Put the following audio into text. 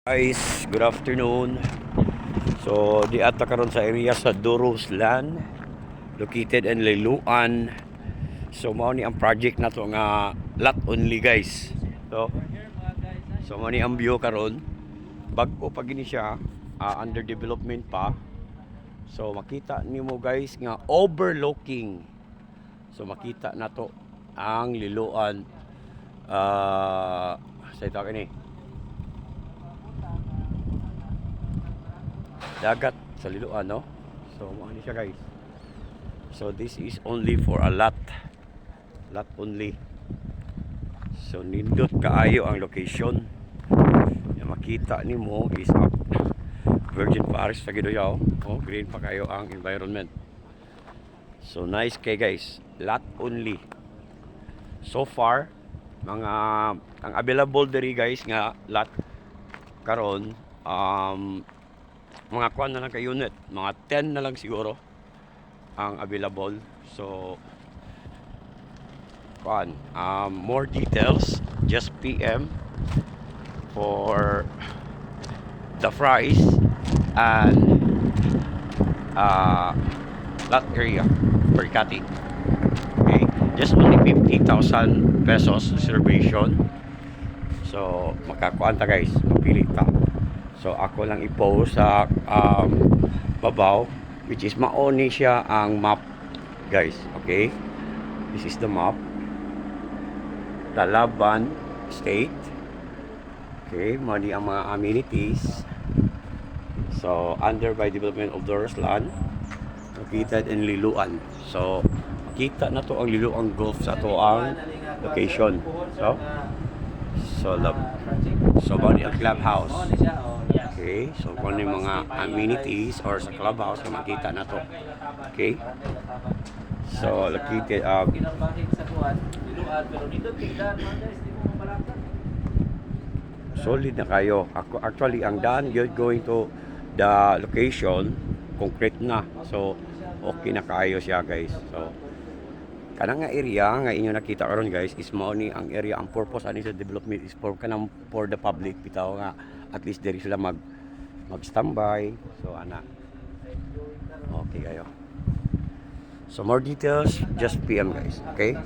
Guys, good afternoon. So, di ata karon sa area sa Duros Land, located in Liloan. So, mao ni ang project na to nga lot only, guys. So mao ni ang view karon. Bag-o pa gini siya, under development pa. So, makita nimo guys nga overlooking. So, makita na to ang Liloan sa ito kini dagat sa Liloan, no? So ano siya guys, so this is only for a lot only. So nindot kaayo ang location na makita nimo is up Virgin Forest sa Gidoyaw. Oh, green pa kayo ang environment. So nice kay guys, lot only so far. Mga ang available diri guys nga lot karon, mga kwan na lang ka unit, mga 10 na lang siguro ang available. So kwan, more details just PM for the price and lot area per cati. Okay, just only 50,000 pesos reservation. So makakuan ta guys, mapili ta. So ako lang i-post sa babaw, which is maoni siya ang map guys. Okay, this is the map, Talaban State. Okay, mali ang mga amenities. So under by development of Duros Land, located in Liloan. So makita na to ang Liloan Golf sa to ang location. So bali ang clubhouse. Okay, so kung yung mga amenities or sa clubhouse na makita na to. Okay, so located solid na kayo. Actually ang daan you're going to the location concrete na, so okay na kayo siya guys. So kanang nga area nga inyo nakita karon guys is mao ni ang area. Ang purpose ani sa development is for kanang for the public bitaw nga at least diri sila mag standby. So ana, okay kayo. So more details just PM guys. Okay.